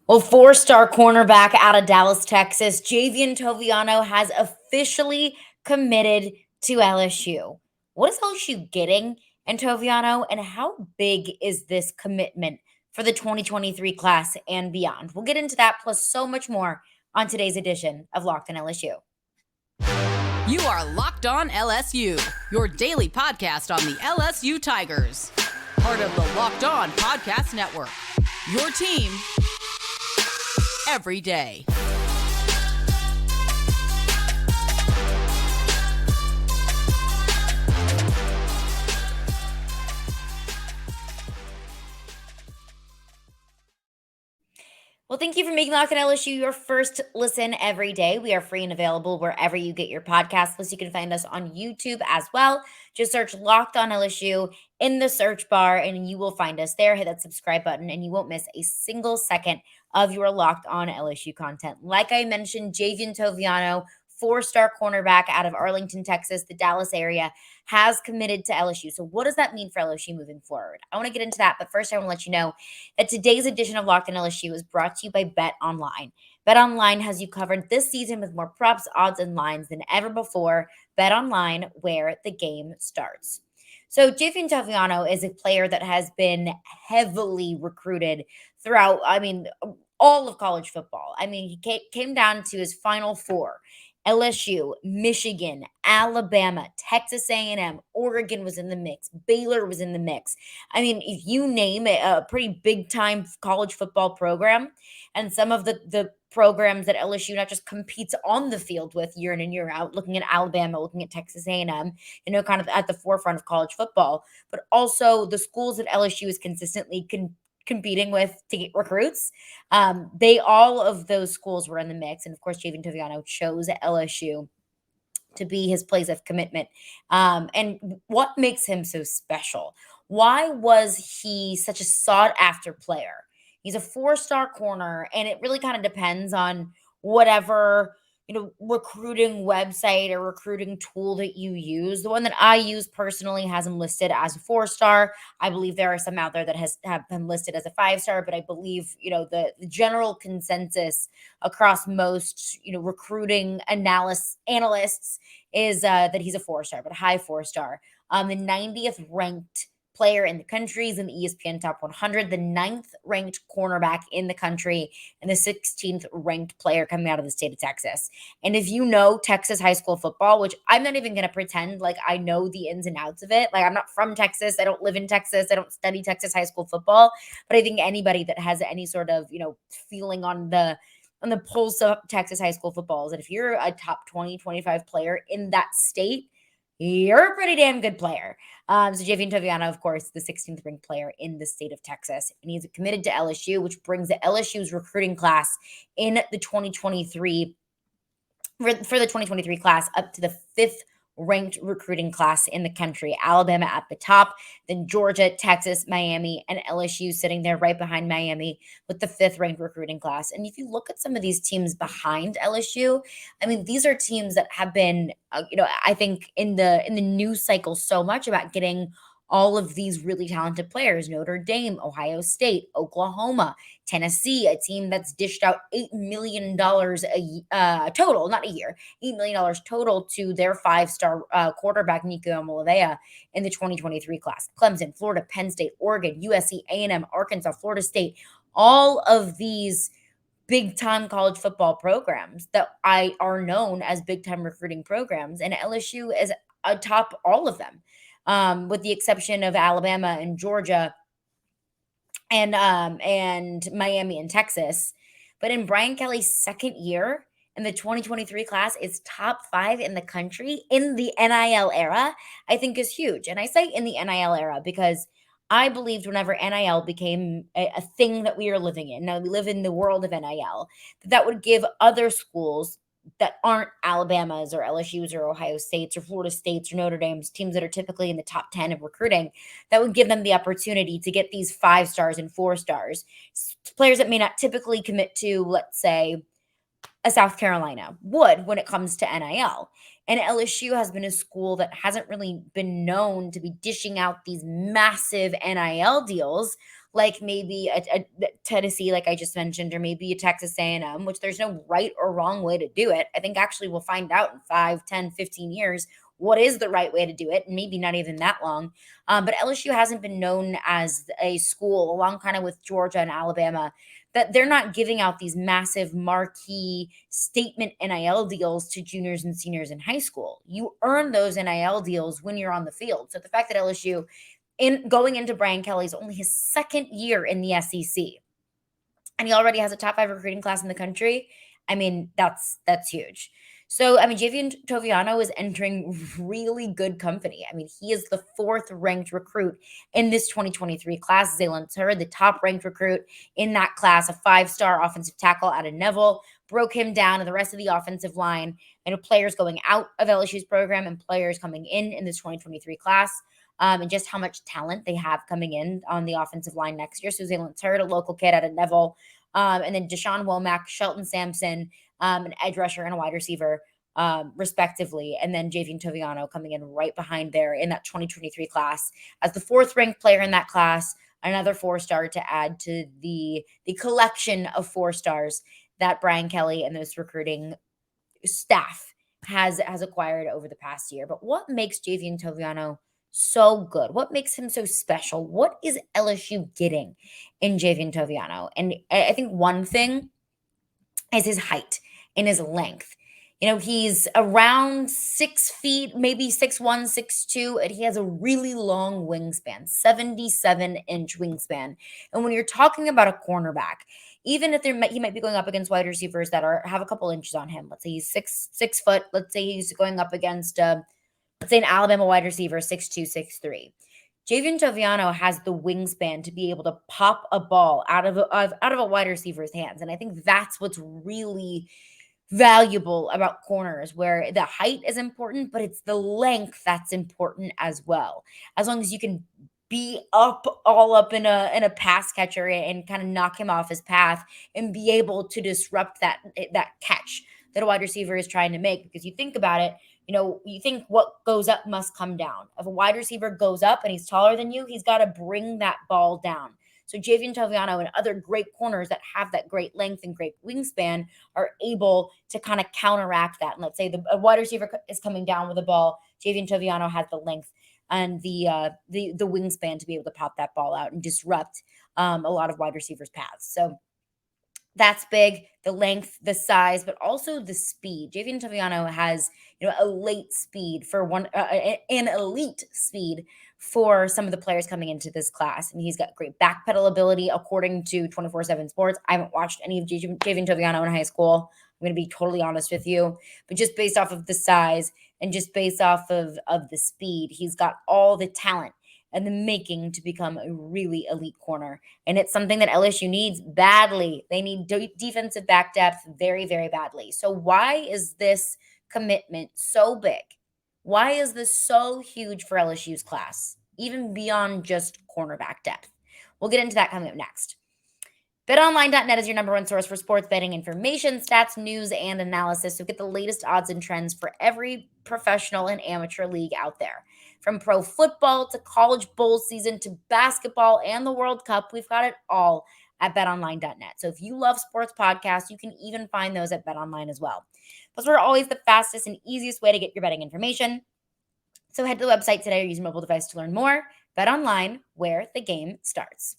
Well, four-star cornerback out of Dallas, Texas, Javien Toviano has officially committed to LSU. What is LSU getting in Toviano, and how big is this commitment for the 2023 class and beyond? We'll get into that plus so much more on today's edition of Locked on LSU. You are Locked on LSU, your daily podcast on the LSU Tigers. Part of the Locked On Podcast Network. Your team every day. Well, thank you for making Locked on LSU your first listen every day. We are free and available wherever you get your podcasts. Plus, you can find us on YouTube as well. Just search Locked on LSU in the search bar, and you will find us there. Hit that subscribe button, and you won't miss a single second of your Locked on LSU content. Like I mentioned, Javien Toviano, four-star cornerback out of Arlington, Texas, the Dallas area, has committed to LSU. So what does that mean for LSU moving forward? I want to get into that, but first I want to let you know that today's edition of Locked on LSU is brought to you by Bet Online. Bet Online has you covered this season with more props, odds, and lines than ever before. Bet Online, where the game starts. So Javien Toviano is a player that has been heavily recruited throughout, all of college football. He came down to his Final Four. LSU, Michigan, Alabama, Texas A&M, Oregon was in the mix. Baylor was in the mix. If you name it, a pretty big-time college football program, and some of the programs that LSU not just competes on the field with year in and year out, looking at Alabama, looking at Texas A&M, kind of at the forefront of college football, but also the schools that LSU is consistently competing with to get recruits. All of those schools were in the mix. And of course, Javien Toviano chose LSU to be his place of commitment. And what makes him so special? Why was he such a sought after player? He's a four-star corner, and it really kind of depends on whatever recruiting website or recruiting tool that you use. The one that I use personally has him listed as a four-star. I believe there are some out there that have been listed as a five-star, but I believe the general consensus across most recruiting analysts is that he's a four-star, but a high four-star. The 90th ranked player in the country is in the ESPN Top 100, the 9th ranked cornerback in the country, and the 16th ranked player coming out of the state of Texas. And if you know Texas high school football, which I'm not even going to pretend like I know the ins and outs of it. Like, I'm not from Texas. I don't live in Texas. I don't study Texas high school football. But I think anybody that has any sort of, feeling on the pulse of Texas high school football is that if you're a top 20, 25 player in that state, you're a pretty damn good player. So Javien Toviano, of course, the 16th ranked player in the state of Texas, and he's committed to LSU, which brings the LSU's recruiting class in the 2023 for the 2023 class up to the 5th ranked recruiting class in the country. Alabama at the top, then Georgia, Texas, Miami, and LSU sitting there right behind Miami with the 5th ranked recruiting class. And if you look at some of these teams behind LSU, these are teams that have been, I think in the news cycle so much about getting all of these really talented players: Notre Dame, Ohio State, Oklahoma, Tennessee, a team that's dished out $8 million total, not a year, $8 million total to their five-star quarterback, Nico Amulavea, in the 2023 class. Clemson, Florida, Penn State, Oregon, USC, A&M, Arkansas, Florida State, all of these big-time college football programs that are known as big-time recruiting programs, and LSU is atop all of them. With the exception of Alabama and Georgia and Miami and Texas. But in Brian Kelly's second year in the 2023 class is top 5 in the country in the NIL era, I think is huge. And I say in the NIL era because I believed whenever NIL became a thing that we are living in, now we live in the world of NIL, that would give other schools that aren't Alabama's or LSU's or Ohio State's or Florida State's or Notre Dame's, teams that are typically in the top 10 of recruiting, that would give them the opportunity to get these 5 stars and 4 stars, players that may not typically commit to, let's say, a South Carolina would when it comes to NIL. And LSU has been a school that hasn't really been known to be dishing out these massive NIL deals like maybe a Tennessee, like I just mentioned, or maybe a Texas A&M, which there's no right or wrong way to do it. I think actually we'll find out in 5, 10, 15 years what is the right way to do it, and maybe not even that long. But LSU hasn't been known as a school, along kind of with Georgia and Alabama, that they're not giving out these massive marquee statement NIL deals to juniors and seniors in high school. You earn those NIL deals when you're on the field. So the fact that LSU, in going into Brian Kelly's only his second year in the SEC, and he already has a top 5 recruiting class in the country, I mean, that's huge. So, I mean, Javien Toviano is entering really good company. I mean, he is the 4th ranked recruit in this 2023 class. Zaylen Tur, the top ranked recruit in that class, a 5-star offensive tackle out of Neville, broke him down, and the rest of the offensive line, and players going out of LSU's program and players coming in this 2023 class. And just how much talent they have coming in on the offensive line next year. So Zaylen Tur, a local kid out of Neville, and then Deshaun Womack, Shelton Sampson, an edge rusher and a wide receiver, respectively. And then Javien Toviano coming in right behind there in that 2023 class as the 4th ranked player in that class, another 4-star to add to the collection of 4-stars that Brian Kelly and this recruiting staff has acquired over the past year. But what makes Javien Toviano so good? What makes him so special? What is LSU getting in Javien Toviano? And I think one thing is his height and his length. You know, he's around 6 feet, maybe 6'1", 6'2", and he has a really long wingspan, 77-inch wingspan. And when you're talking about a cornerback, even if he might be going up against wide receivers that have a couple inches on him. Let's say he's 6 foot. Let's say he's going up against let's say an Alabama wide receiver, 6'2", 6'3". Javien Toviano has the wingspan to be able to pop a ball out of a wide receiver's hands. And I think that's what's really valuable about corners, where the height is important, but it's the length that's important as well. As long as you can be all up in a pass catcher and kind of knock him off his path and be able to disrupt that catch that a wide receiver is trying to make. Because you think about it, you know, you think what goes up must come down. If a wide receiver goes up and he's taller than you, he's got to bring that ball down. So Javien Toviano and other great corners that have that great length and great wingspan are able to kind of counteract that. And let's say a wide receiver is coming down with the ball. Javien Toviano has the length and the wingspan to be able to pop that ball out and disrupt a lot of wide receivers' paths. So that's big, the length, the size, but also the speed. Javien Toviano has, you know, elite speed for an elite speed for some of the players coming into this class. And he's got great backpedal ability, according to 24/7 Sports. I haven't watched any of Javien Toviano in high school. I'm going to be totally honest with you. But just based off of the size and just based off of the speed, he's got all the talent and the making to become a really elite corner. And it's something that LSU needs badly. They need defensive back depth very, very badly. So why is this commitment so big? Why is this so huge for LSU's class, even beyond just cornerback depth? We'll get into that coming up next. BetOnline.net is your number one source for sports betting information, stats, news, and analysis. So get the latest odds and trends for every professional and amateur league out there. From pro football to college bowl season to basketball and the World Cup, we've got it all at betonline.net. So if you love sports podcasts, you can even find those at BetOnline as well. Plus, we're always the fastest and easiest way to get your betting information. So head to the website today or use a mobile device to learn more. BetOnline, where the game starts.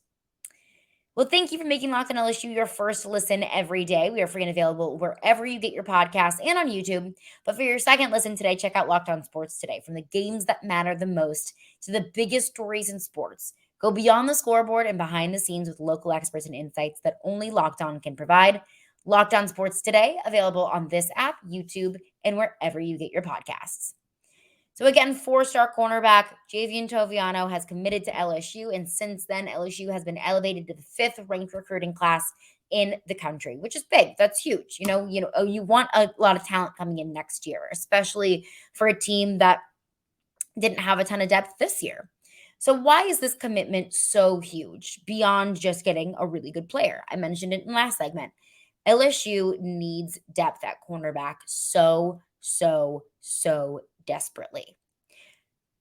Well, thank you for making Locked On LSU your first listen every day. We are free and available wherever you get your podcasts and on YouTube. But for your second listen today, check out Locked On Sports Today. From the games that matter the most to the biggest stories in sports, go beyond the scoreboard and behind the scenes with local experts and insights that only Locked On can provide. Locked On Sports Today, available on this app, YouTube, and wherever you get your podcasts. So again, 4-star cornerback Javien Toviano has committed to LSU, and since then, LSU has been elevated to the 5th ranked recruiting class in the country, which is big. That's huge. You want a lot of talent coming in next year, especially for a team that didn't have a ton of depth this year. So why is this commitment so huge beyond just getting a really good player? I mentioned it in last segment. LSU needs depth at cornerback so desperately.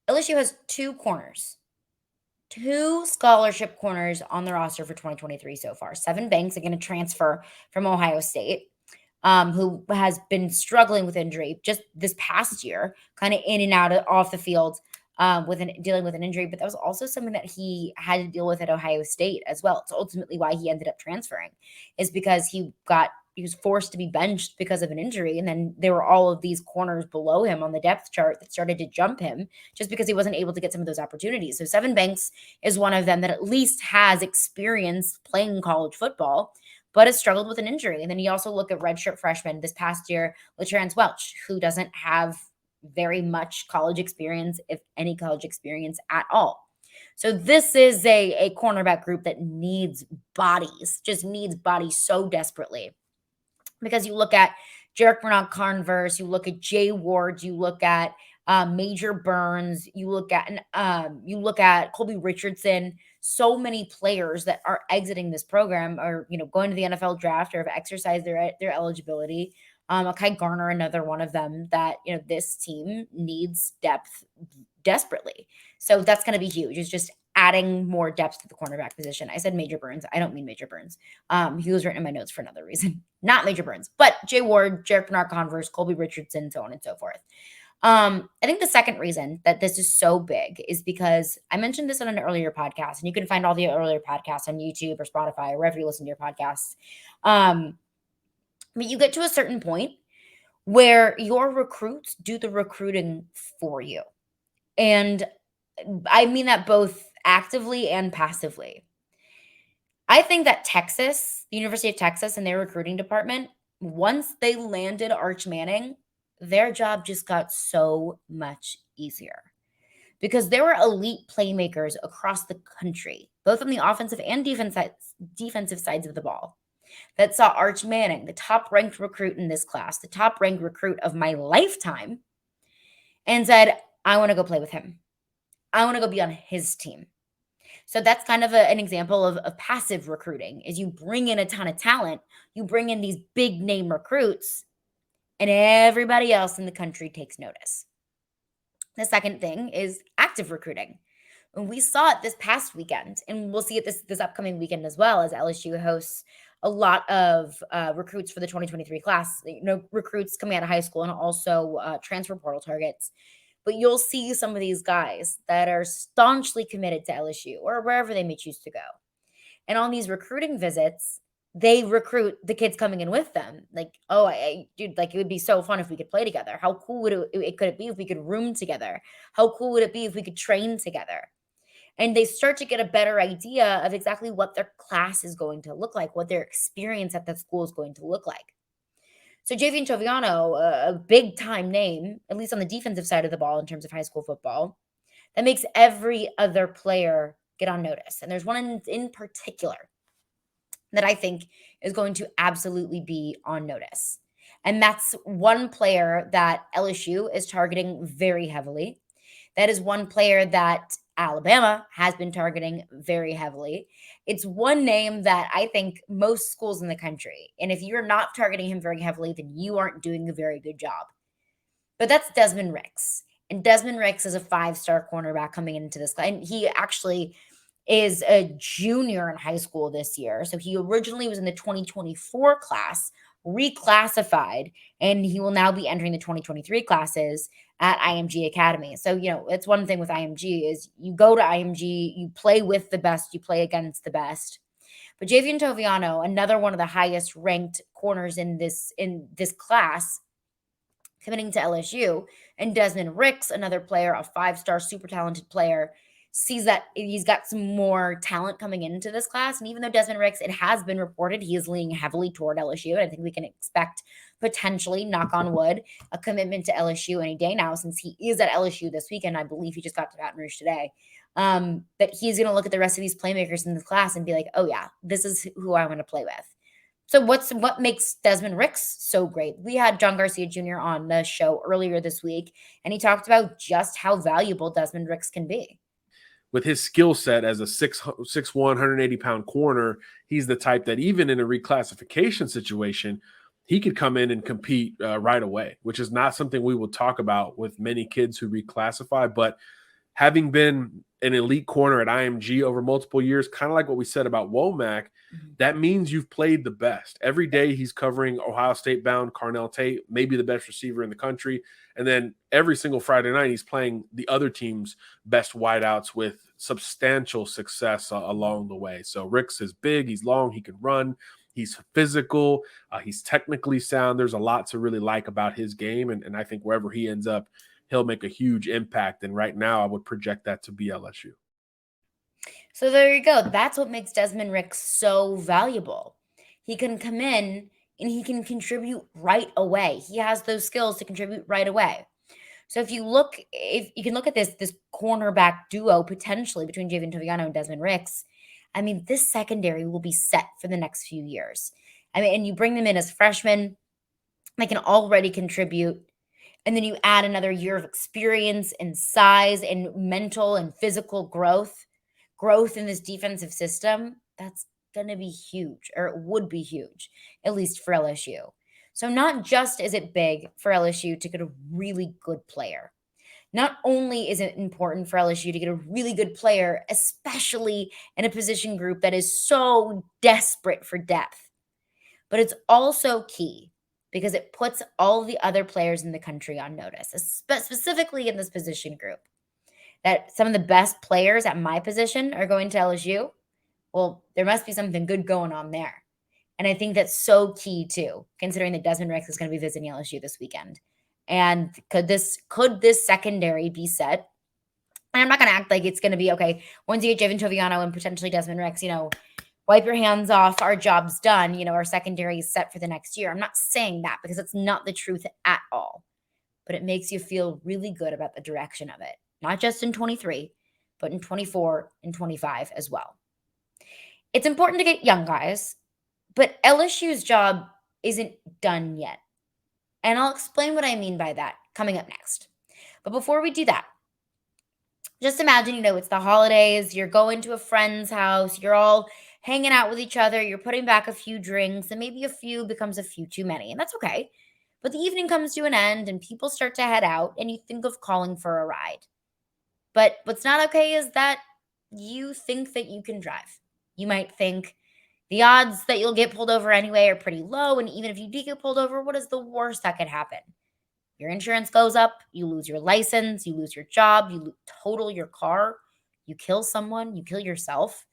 LSU has 2 corners, 2 scholarship corners on the roster for 2023 so far. Sevyn Banks, again, a transfer from Ohio State, who has been struggling with injury just this past year, kind of in and out of off the field, dealing with an injury. But that was also something that he had to deal with at Ohio State as well. It's ultimately why he ended up transferring, is because he was forced to be benched because of an injury. And then there were all of these corners below him on the depth chart that started to jump him just because he wasn't able to get some of those opportunities. So Sevyn Banks is one of them that at least has experience playing college football, but has struggled with an injury. And then you also look at redshirt freshman this past year, Laterrance Welch, who doesn't have very much college experience, if any college experience at all. So this is a cornerback group that needs bodies, just needs bodies so desperately. Because you look at Jarek Bernard-Converse, you look at Jay Ward, you look at Major Burns, you look at Colby Richardson. So many players that are exiting this program are, going to the NFL draft or have exercised their eligibility. Akai Garner, another one of them that, this team needs depth desperately. So that's going to be huge. It's just adding more depth to the cornerback position. I said Major Burns. I don't mean Major Burns. He was written in my notes for another reason. Not Major Burns, but Jay Ward, Jarek Bernard-Converse, Colby Richardson, so on and so forth. I think the second reason that this is so big is because I mentioned this on an earlier podcast, and you can find all the earlier podcasts on YouTube or Spotify or wherever you listen to your podcasts. But you get to a certain point where your recruits do the recruiting for you. And I mean that both actively and passively. I think that Texas, the University of Texas and their recruiting department, once they landed Arch Manning, their job just got so much easier because there were elite playmakers across the country, both on the offensive and defensive sides of the ball, that saw Arch Manning, the top-ranked recruit in this class, the top-ranked recruit of my lifetime, and said, I want to go play with him. I want to go be on his team. So that's kind of an example of passive recruiting, is you bring in a ton of talent, you bring in these big-name recruits, and everybody else in the country takes notice. The second thing is active recruiting. And we saw it this past weekend, and we'll see it this upcoming weekend as well, as LSU hosts a lot of recruits for the 2023 class, recruits coming out of high school and also transfer portal targets. But you'll see some of these guys that are staunchly committed to LSU or wherever they may choose to go. And on these recruiting visits, they recruit the kids coming in with them. Like, dude, it would be so fun if we could play together. How cool could it be if we could room together? How cool would it be if we could train together? And they start to get a better idea of exactly what their class is going to look like, what their experience at that school is going to look like. So Javien Toviano, a big-time name, at least on the defensive side of the ball in terms of high school football, that makes every other player get on notice. And there's one in particular that I think is going to absolutely be on notice. And that's one player that LSU is targeting very heavily. That is one player that Alabama has been targeting very heavily. It's one name that I think most schools in the country, and if you're not targeting him very heavily, then you aren't doing a very good job. But that's Desmond Ricks. And Desmond Ricks is a 5-star cornerback coming into this class. And he actually is a junior in high school this year. So he originally was in the 2024 class, reclassified, and he will now be entering the 2023 classes at IMG Academy. So, it's one thing with IMG is you go to IMG, you play with the best, you play against the best. But Javien Toviano, another one of the highest ranked corners in this class, committing to LSU, and Desmond Ricks, another player, a 5-star super talented player, sees that he's got some more talent coming into this class. And even though Desmond Ricks, it has been reported he is leaning heavily toward LSU, and I think we can expect potentially, knock on wood, a commitment to LSU any day now, since he is at LSU this weekend. I believe he just got to Baton Rouge today. That he's going to look at the rest of these playmakers in the class and be like, oh yeah, this is who I want to play with. So what makes Desmond Ricks so great? We had John Garcia Jr. on the show earlier this week, and he talked about just how valuable Desmond Ricks can be. With his skill set as a 6'1", 180-pound corner, he's the type that even in a reclassification situation, he could come in and compete right away, which is not something we will talk about with many kids who reclassify. But having been an elite corner at IMG over multiple years, kind of like what we said about Womack, that means you've played the best. Every day he's covering Ohio State bound Carnell Tate, maybe the best receiver in the country. And then every single Friday night, he's playing the other team's best wideouts with substantial success along the way. So Ricks is big, he's long, he can run, he's physical, he's technically sound. There's a lot to really like about his game. And I think wherever he ends up, he'll make a huge impact. And right now I would project that to be LSU. So there you go. That's what makes Desmond Ricks so valuable. He can come in and he can contribute right away. He has those skills to contribute right away. So if you can look at this cornerback duo potentially between Javien Toviano and Desmond Ricks, I mean, this secondary will be set for the next few years. I mean, and you bring them in as freshmen, they can already contribute. And then you add another year of experience and size and mental and physical growth in this defensive system. That's going to be huge, or it would be huge, at least for LSU. So not just is it big for LSU to get a really good player. Not only is it important for LSU to get a really good player, especially in a position group that is so desperate for depth, but it's also key because it puts all the other players in the country on notice, specifically in this position group, that some of the best players at my position are going to LSU. Well, there must be something good going on there. And I think that's so key too, considering that Desmond Ricks is going to be visiting LSU this weekend. And could this secondary be set? And I'm not going to act like it's going to be, okay, once you get Javien Toviano and potentially Desmond Ricks, wipe your hands off, our job's done, our secondary is set for the next year. I'm not saying that because it's not the truth at all. But it makes you feel really good about the direction of it, not just in 23, but in 24 and 25 as well. It's important to get young guys, but LSU's job isn't done yet. And I'll explain what I mean by that coming up next. But before we do that, just imagine, it's the holidays, you're going to a friend's house, you're all hanging out with each other, you're putting back a few drinks, and maybe a few becomes a few too many, and that's okay. But the evening comes to an end, and people start to head out, and you think of calling for a ride. But what's not okay is that you think that you can drive. You might think the odds that you'll get pulled over anyway are pretty low, and even if you do get pulled over, what is the worst that could happen? Your insurance goes up, you lose your license, you lose your job, you total your car, you kill someone, you kill yourself.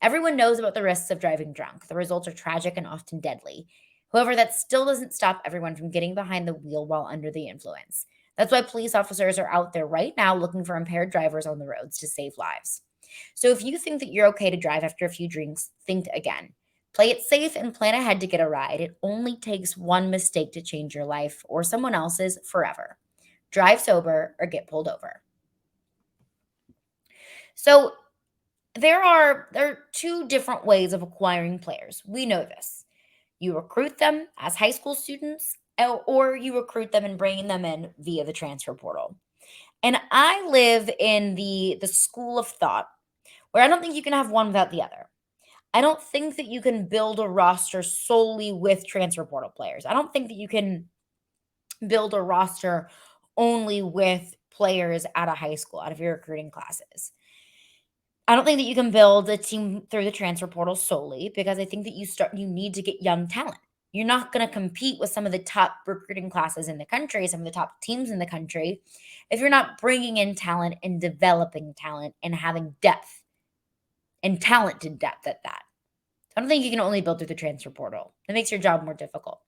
Everyone knows about the risks of driving drunk. The results are tragic and often deadly. However, that still doesn't stop everyone from getting behind the wheel while under the influence. That's why police officers are out there right now looking for impaired drivers on the roads to save lives. So if you think that you're okay to drive after a few drinks, think again. Play it safe and plan ahead to get a ride. It only takes one mistake to change your life or someone else's forever. Drive sober or get pulled over. So there are two different ways of acquiring players. We know this. You recruit them as high school students, or you recruit them and bring them in via the transfer portal. And I live in the school of thought where I don't think you can have one without the other. I don't think that you can build a roster solely with transfer portal players. I don't think that you can build a roster only with players out of high school, out of your recruiting classes. I don't think that you can build a team through the transfer portal solely because I think that you need to get young talent. You're not going to compete with some of the top recruiting classes in the country, some of the top teams in the country, if you're not bringing in talent and developing talent and having depth. And talented depth at that. I don't think you can only build through the transfer portal. It makes your job more difficult.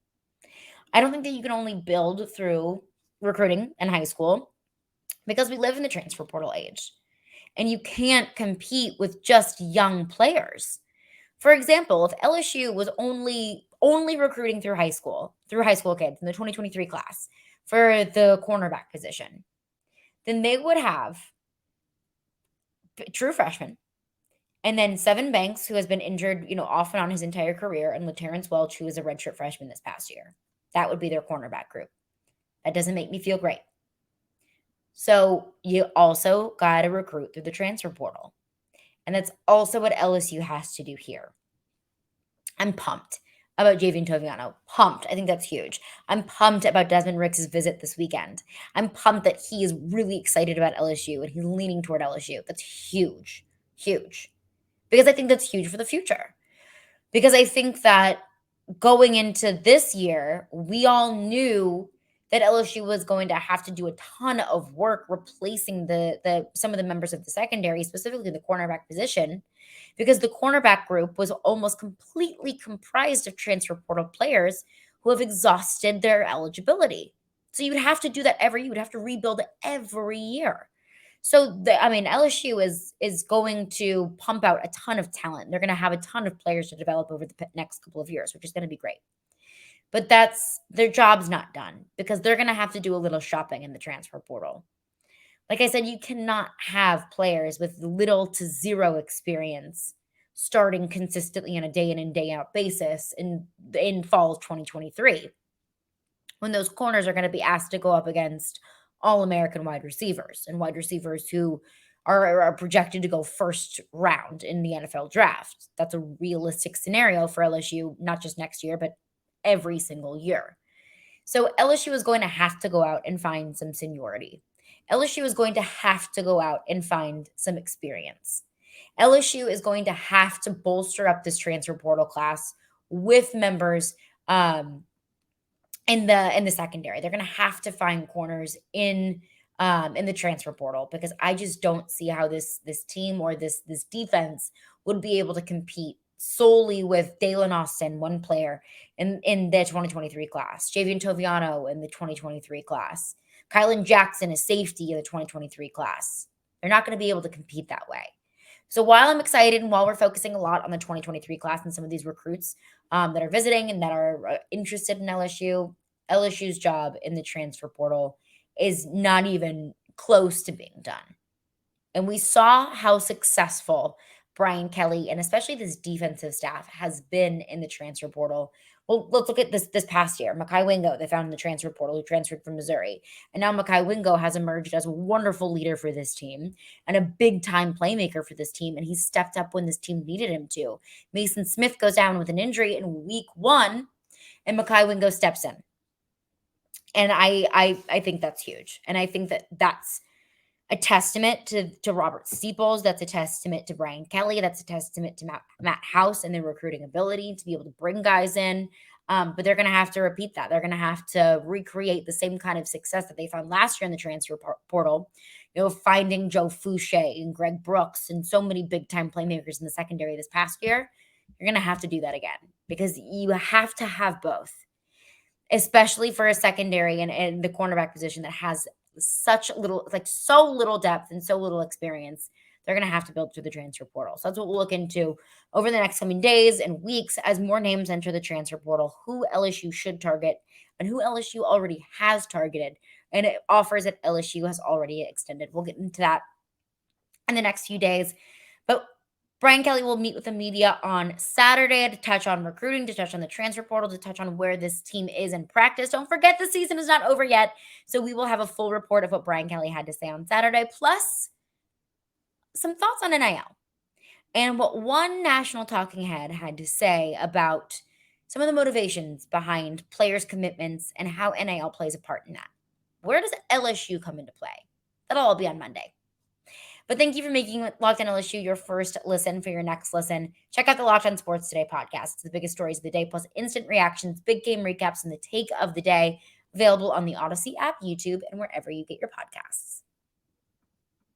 I don't think that you can only build through recruiting in high school because we live in the transfer portal age. And you can't compete with just young players. For example, if LSU was only recruiting through high school kids in the 2023 class for the cornerback position, then they would have true freshmen. And then Sevyn Banks, who has been injured, off and on his entire career, and Laterrance Welch, who is a redshirt freshman this past year. That would be their cornerback group. That doesn't make me feel great. So you also got to recruit through the transfer portal. And that's also what LSU has to do here. I'm pumped. about Javien Toviano. Pumped. I think that's huge. I'm pumped about Desmond Ricks' visit this weekend. I'm pumped that he is really excited about LSU and he's leaning toward LSU. That's huge. Huge. Because I think that's huge for the future. Because I think that going into this year, we all knew that LSU was going to have to do a ton of work replacing the some of the members of the secondary, specifically the cornerback position, because the cornerback group was almost completely comprised of transfer portal players who have exhausted their eligibility. So you would have to do that every year. You would have to rebuild every year. So LSU is going to pump out a ton of talent. They're going to have a ton of players to develop over the next couple of years, which is going to be great. But their job's not done because they're going to have to do a little shopping in the transfer portal. Like I said, you cannot have players with little to zero experience starting consistently on a day in and day out basis in fall of 2023 when those corners are going to be asked to go up against All-American wide receivers and wide receivers who are projected to go first round in the NFL draft. That's a realistic scenario for LSU, not just next year, but every single year. So LSU is going to have to go out and find some seniority. LSU is going to have to go out and find some experience. LSU is going to have to bolster up this transfer portal class with members in the secondary. They're going to have to find corners in the transfer portal because I just don't see how this team or this defense would be able to compete solely with Dalen Austin, one player in the 2023 class, Javien Toviano in the 2023 class, Kylan Jackson, a safety in the 2023 class. They're not going to be able to compete that way. So while I'm excited and while we're focusing a lot on the 2023 class and some of these recruits that are visiting and that are interested in LSU's job in the transfer portal is not even close to being done. And we saw how successful Brian Kelly and especially this defensive staff has been in the transfer portal. Well, let's look at this past year. Mekhi Wingo, they found in the transfer portal, who transferred from Missouri. And now Mekhi Wingo has emerged as a wonderful leader for this team and a big-time playmaker for this team. And he stepped up when this team needed him to. Mason Smith goes down with an injury in week 1, and Mekhi Wingo steps in. And I think that's huge. And I think that's a testament to Robert Steeples. That's a testament to Brian Kelly. That's a testament to Matt House and their recruiting ability to be able to bring guys in. But they're going to have to repeat that. They're going to have to recreate the same kind of success that they found last year in the transfer portal. Finding Joe Fouché and Greg Brooks and so many big-time playmakers in the secondary this past year. You're going to have to do that again because you have to have both, especially for a secondary and the cornerback position that has so little depth and so little experience. They're going to have to build through the transfer portal. So that's what we'll look into over the next coming days and weeks as more names enter the transfer portal, who LSU should target and who LSU already has targeted and it offers that LSU has already extended. We'll get into that in the next few days. But Brian Kelly will meet with the media on Saturday to touch on recruiting, to touch on the transfer portal, to touch on where this team is in practice. Don't forget the season is not over yet, so we will have a full report of what Brian Kelly had to say on Saturday, plus some thoughts on NIL and what one national talking head had to say about some of the motivations behind players' commitments and how NIL plays a part in that. Where does LSU come into play? That'll all be on Monday. But thank you for making Locked On LSU your first listen for your next listen. Check out the Locked On Sports Today podcast. It's the biggest stories of the day, plus instant reactions, big game recaps, and the take of the day. Available on the Odyssey app, YouTube, and wherever you get your podcasts.